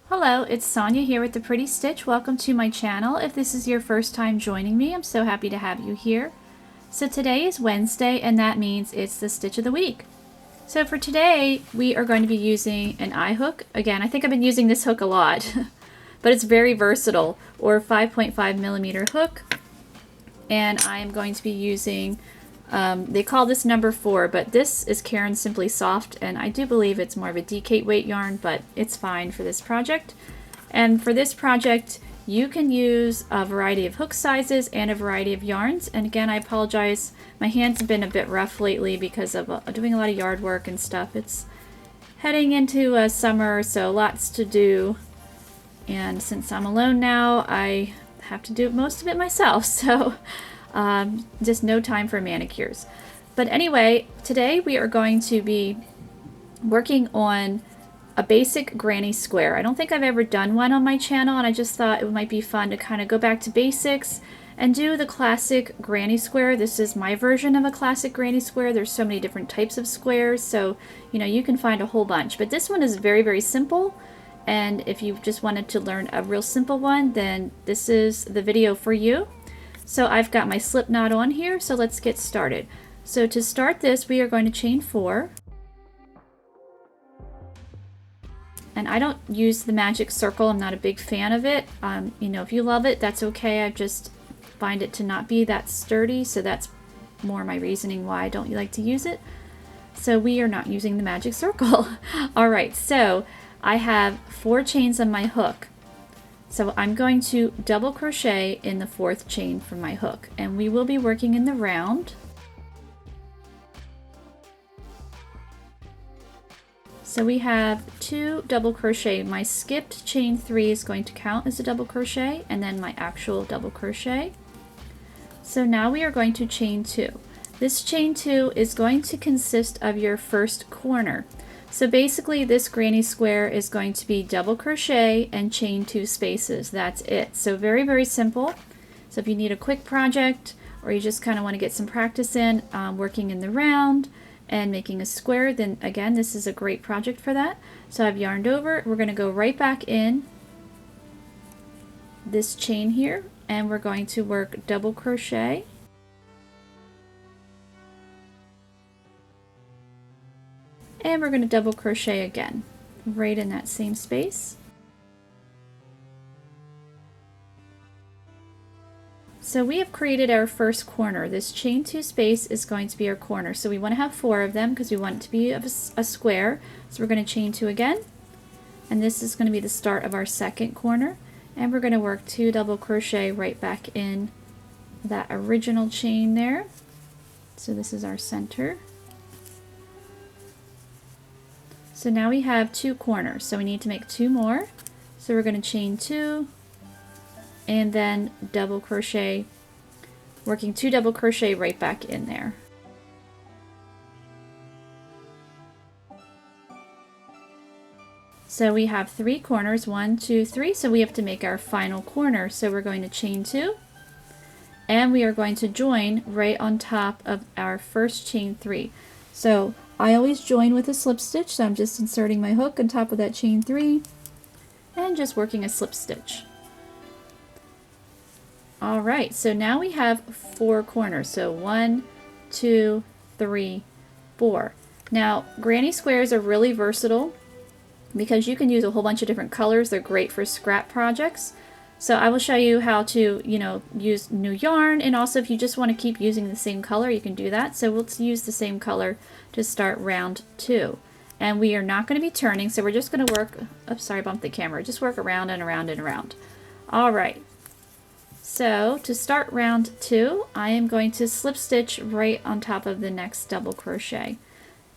Hello, it's Sonia here with The Pretty Stitch. Welcome to my channel. If this is your first time joining me, I'm so happy to have you here. So today is Wednesday, and that means it's the Stitch of the Week. So for today, we are going to be using an eye hook. Again, I think I've been using this hook a lot, but it's very versatile, or 5.5 millimeter hook. And I am going to be using, they call this number 4, but this is Caron Simply Soft, and I do believe it's more of a decate weight yarn, but it's fine for this project. And for this project, you can use a variety of hook sizes and a variety of yarns. And again, I apologize, my hands have been a bit rough lately because of doing a lot of yard work and stuff. It's heading into summer, so lots to do. And since I'm alone now, I have to do most of it myself, so just no time for manicures. But anyway, today we are going to be working on a basic granny square. I don't think I've ever done one on my channel, and I just thought it might be fun to kind of go back to basics and do the classic granny square. This is my version of a classic granny square. There's so many different types of squares, so you know, you can find a whole bunch, but this one is very, very simple. And if you just wanted to learn a real simple one, then this is the video for you. So I've got my slip knot on here, so let's get started. So to start this, we are going to chain 4. And I don't use the magic circle. I'm not a big fan of it. You know, if you love it, that's okay. I just find it to not be that sturdy, so that's more my reasoning why I don't like to use it. So we are not using the magic circle. All right, so I have 4 chains on my hook. So I'm going to double crochet in the 4th chain from my hook, and we will be working in the round. So we have 2 double crochet. My skipped chain 3 is going to count as a double crochet, and then my actual double crochet. So now we are going to chain 2. This chain 2 is going to consist of your first corner. So basically this granny square is going to be double crochet and chain 2 spaces. That's it. So very, very simple. So if you need a quick project, or you just kind of want to get some practice in working in the round and making a square, then again, this is a great project for that. So I've yarned over. We're going to go right back in this chain here, and we're going to work double crochet. And we're going to double crochet again, right in that same space. So we have created our first corner. This chain 2 space is going to be our corner. So we want to have 4 of them because we want it to be a square. So we're going to chain 2 again. And this is going to be the start of our second corner. And we're going to work 2 double crochet right back in that original chain there. So this is our center. So now we have 2 corners, so we need to make 2 more. So we're going to chain 2 and then double crochet, working 2 double crochet right back in there. So we have 3 corners, 1, 2, 3, so we have to make our final corner. So we're going to chain 2 and we are going to join right on top of our first chain 3. So I always join with a slip stitch, so I'm just inserting my hook on top of that chain 3 and just working a slip stitch. Alright, so now we have 4 corners, so 1, 2, 3, 4. Now granny squares are really versatile because you can use a whole bunch of different colors. They're great for scrap projects. So I will show you how to, you know, use new yarn, and also if you just want to keep using the same color, you can do that. So we'll use the same color to start round 2. And we are not going to be turning, so we're just going to work, oops, sorry, I bumped the camera, just work around and around and around. All right. So to start round 2, I am going to slip stitch right on top of the next double crochet.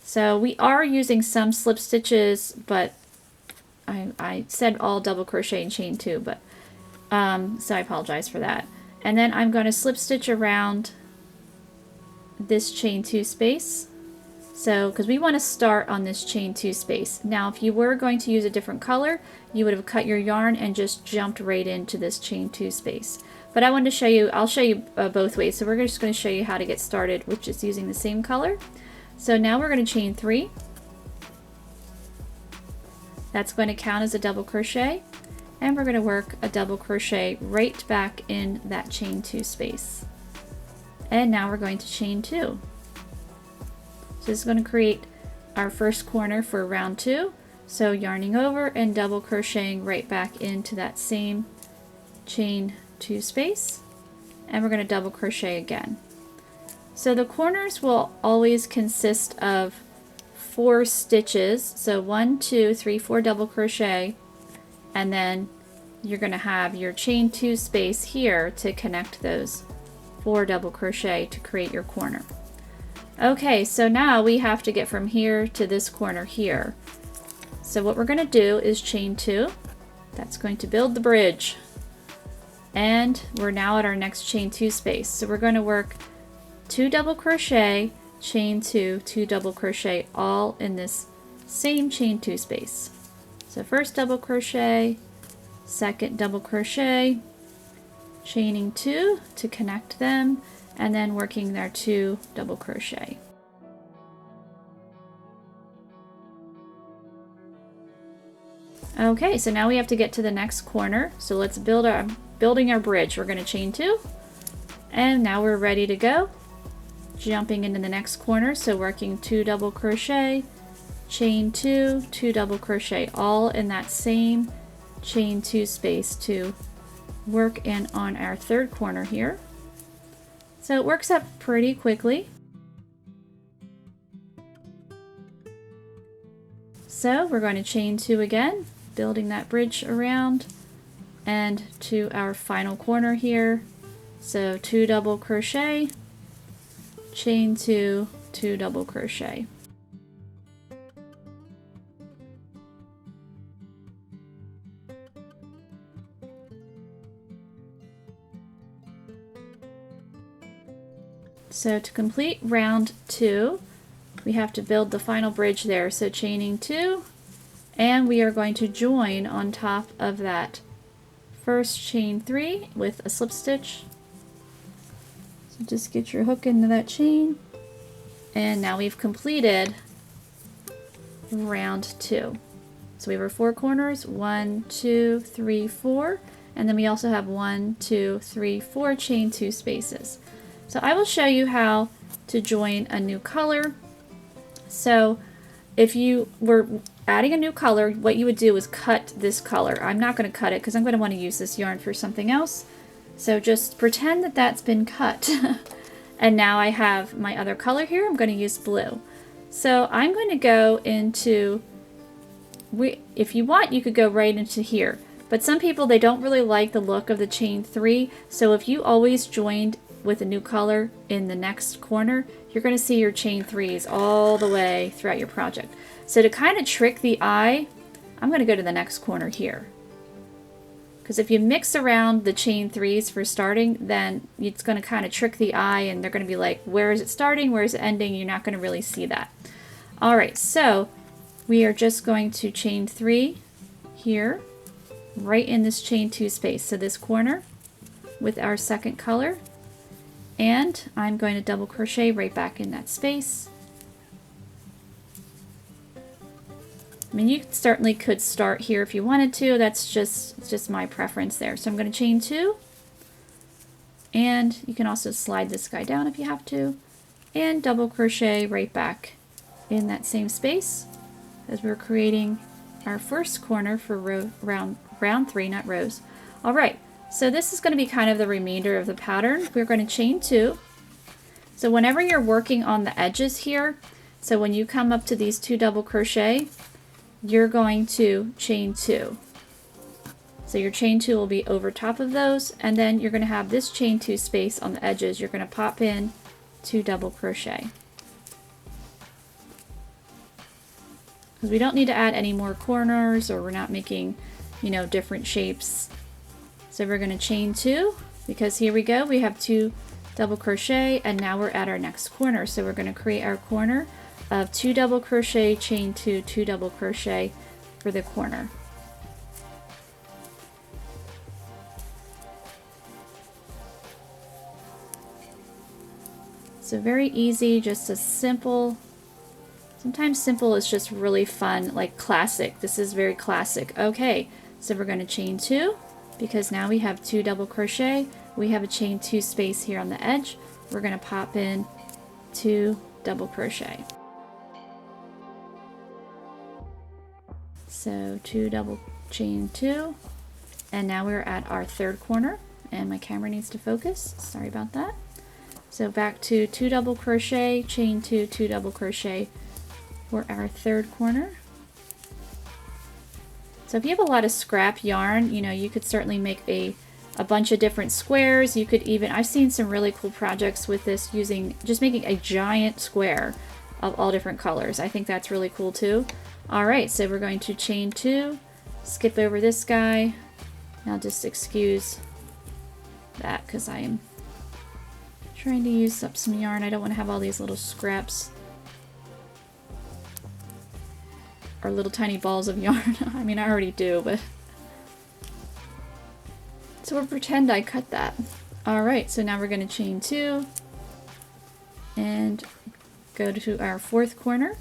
So we are using some slip stitches, but I said all double crochet and chain 2, but so I apologize for that. And then I'm going to slip stitch around this chain 2 space. So, because we want to start on this chain 2 space. Now, if you were going to use a different color, you would have cut your yarn and just jumped right into this chain 2 space. But I wanted to show you, I'll show you both ways. So we're just going to show you how to get started, which is using the same color. So now we're going to chain 3. That's going to count as a double crochet, and we're going to work a double crochet right back in that chain 2 space. And now we're going to chain 2. So this is going to create our first corner for round 2. So yarning over and double crocheting right back into that same chain 2 space, and we're going to double crochet again. So the corners will always consist of 4 stitches, so 1, 2, 3, 4 double crochet, and then you're going to have your chain 2 space here to connect those 4 double crochet to create your corner. Okay, so now we have to get from here to this corner here. So what we're going to do is chain 2. That's going to build the bridge. And we're now at our next chain 2 space. So we're going to work 2 double crochet, chain 2, 2 double crochet, all in this same chain 2 space. So first double crochet, second double crochet, chaining 2 to connect them, and then working their 2 double crochet. Okay, so now we have to get to the next corner. So let's building our bridge. We're going to chain 2, and now we're ready to go. Jumping into the next corner, so working 2 double crochet, chain 2, 2 double crochet, all in that same chain 2 space to work in on our third corner here. So it works up pretty quickly. So we're going to chain 2 again, building that bridge around, and to our final corner here. So 2 double crochet, chain 2, 2 double crochet. So to complete round 2, we have to build the final bridge there. So chaining 2, and we are going to join on top of that first chain 3 with a slip stitch. So just get your hook into that chain, and now we've completed round 2. So we have our 4 corners, 1, 2, 3, 4, and then we also have 1, 2, 3, 4 chain 2 spaces. So I will show you how to join a new color. So if you were adding a new color, what you would do is cut this color. I'm not going to cut it because I'm going to want to use this yarn for something else. So just pretend that that's been cut. And now I have my other color here. I'm going to use blue. So I'm going to go into, if you want, you could go right into here. But some people, they don't really like the look of the chain 3. So if you always joined with a new color in the next corner, you're going to see your chain 3s all the way throughout your project. So to kind of trick the eye, I'm going to go to the next corner here. Because if you mix around the chain 3s for starting, then it's going to kind of trick the eye, and they're going to be like, where is it starting, where is it ending? You're not going to really see that. Alright, so we are just going to chain 3 here, right in this chain 2 space, so this corner with our second color. And I'm going to double crochet right back in that space. I mean, you certainly could start here if you wanted to. That's just my preference there. So I'm going to chain 2. And you can also slide this guy down if you have to. And double crochet right back in that same space as we're creating our first corner for round 3, not rows. All right. So this is going to be kind of the remainder of the pattern. We're going to chain 2. So whenever you're working on the edges here, so when you come up to these 2 double crochet, you're going to chain 2. So your chain 2 will be over top of those, and then you're going to have this chain 2 space on the edges. You're going to pop in 2 double crochet. Because we don't need to add any more corners, or we're not making, you know, different shapes. So we're going to chain 2, because here we go, we have 2 double crochet, and now we're at our next corner. So we're going to create our corner of 2 double crochet, chain 2, 2 double crochet for the corner. So very easy, just a simple Sometimes simple is just really fun, like classic. This is very classic. Okay, so we're going to chain 2 because now we have 2 double crochet. We have a chain 2 space here on the edge. We're going to pop in 2 double crochet. So 2 double chain 2, and now we're at our 3rd corner, and my camera needs to focus. Sorry about that. So back to 2 double crochet, chain 2, 2 double crochet for our 3rd corner. So if you have a lot of scrap yarn, you know, you could certainly make a bunch of different squares. You could even, I've seen some really cool projects with this using, just making a giant square of all different colors. I think that's really cool too. All right, so we're going to chain 2, skip over this guy. I'll just excuse that because I am trying to use up some yarn. I don't want to have all these little scraps or little tiny balls of yarn. I mean, I already do, but so we'll pretend I cut that. All right, so now we're going to chain 2 and go to our 4th corner.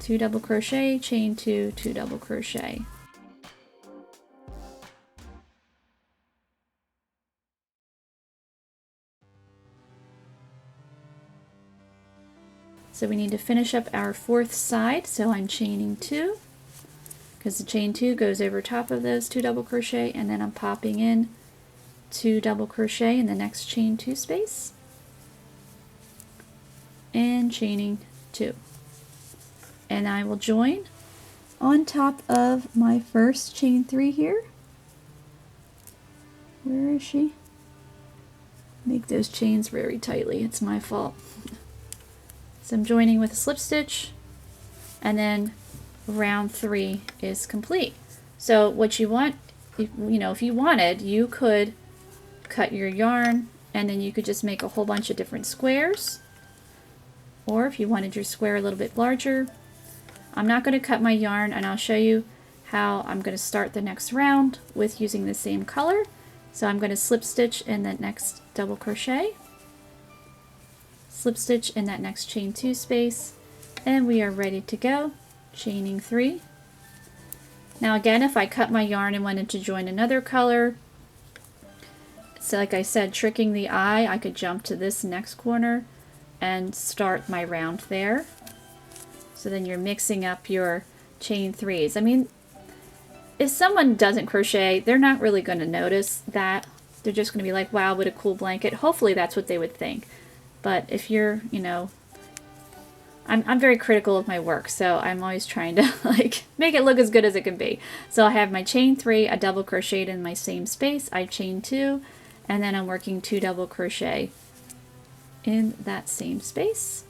2 double crochet, chain 2, 2 double crochet. So we need to finish up our 4th side, so I'm chaining 2 because the chain 2 goes over top of those 2 double crochet, and then I'm popping in 2 double crochet in the next chain 2 space and chaining 2. And I will join on top of my first chain 3 here. Where is she? Make those chains very tightly. It's my fault. So I'm joining with a slip stitch, and then round 3 is complete. So what you want, you know, if you wanted, you could cut your yarn and then you could just make a whole bunch of different squares. Or if you wanted your square a little bit larger, I'm not going to cut my yarn, and I'll show you how I'm going to start the next round with using the same color. So I'm going to slip stitch in that next double crochet, slip stitch in that next chain 2 space, and we are ready to go. Chaining 3. Now again, if I cut my yarn and wanted to join another color, so like I said, tricking the eye, I could jump to this next corner and start my round there. So then you're mixing up your chain 3s. I mean, if someone doesn't crochet, they're not really going to notice that. They're just going to be like, wow, what a cool blanket. Hopefully that's what they would think. But if you're, you know, I'm very critical of my work, so I'm always trying to like make it look as good as it can be. So I have my chain 3, a double crocheted in my same space, I chain 2, and then I'm working 2 double crochet in that same space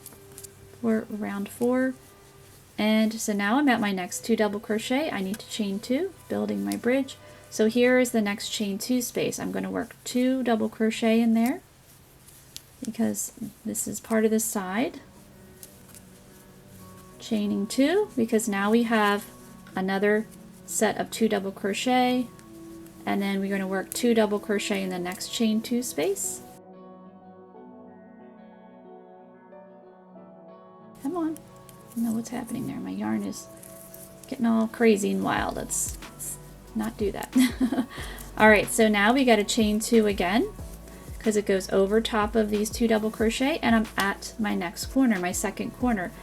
for round 4. And so now I'm at my next 2 double crochet. I need to chain 2, building my bridge. So here is the next chain 2 space. I'm going to work 2 double crochet in there because this is part of the side. Chaining 2 because now we have another set of 2 double crochet, and then we're going to work 2 double crochet in the next chain 2 space. Come on. I don't know what's happening there. My yarn is getting all crazy and wild. Let's not do that. Alright, so now we got to chain 2 again because it goes over top of these 2 double crochet, and I'm at my next corner, my 2nd corner.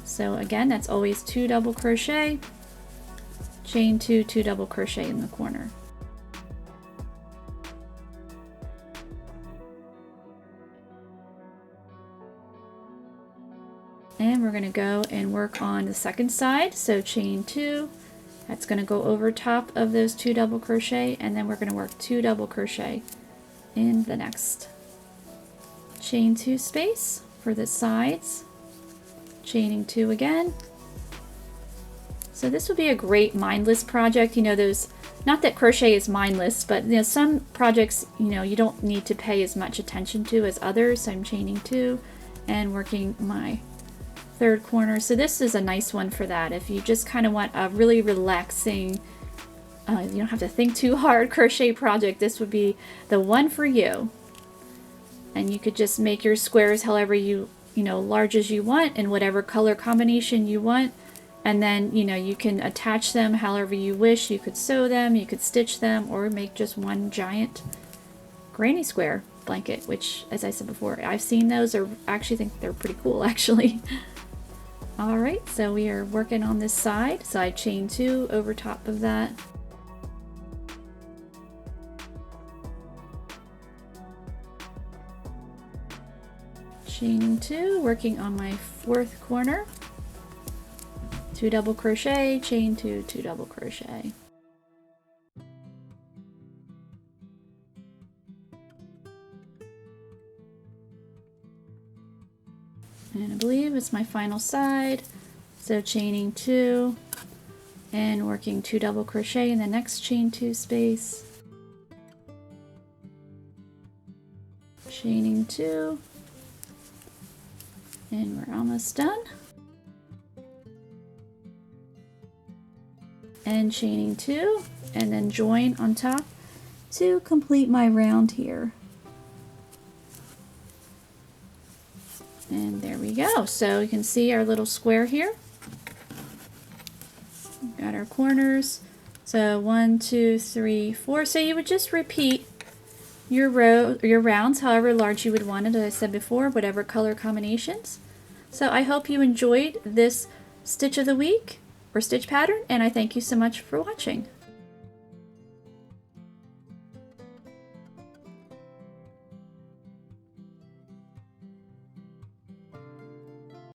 So again, that's always 2 double crochet, chain 2, 2 double crochet in the corner. And we're going to go and work on the second side. So chain 2, that's going to go over top of those 2 double crochet, and then we're going to work 2 double crochet in the next chain 2 space for the sides, chaining 2 again. So this would be a great mindless project. You know, those, not that crochet is mindless, but you know, some projects, you know, you don't need to pay as much attention to as others. So I'm chaining 2 and working my 3rd corner. So this is a nice one for that. If you just kind of want a really relaxing, you don't have to think too hard crochet project, this would be the one for you. And you could just make your squares however you you know, large as you want in whatever color combination you want. And then, you know, you can attach them however you wish. You could sew them, you could stitch them, or make just one giant granny square blanket, which, as I said before, I've seen those, or actually think they're pretty cool, actually. All right, so we are working on this side. So I chain 2 over top of that. Chaining 2, working on my 4th corner. 2 double crochet, chain 2, 2 double crochet. And I believe it's my final side. So chaining 2 and working 2 double crochet in the next chain 2 space. Chaining 2. And we're almost done. And chaining 2, and then join on top to complete my round here. And there we go. So you can see our little square here. We've got our corners. So 1, 2, 3, 4. So you would just repeat your rounds however large you would want it, as I said before, whatever color combinations. So I hope you enjoyed this stitch of the week or stitch pattern, and I thank you so much for watching.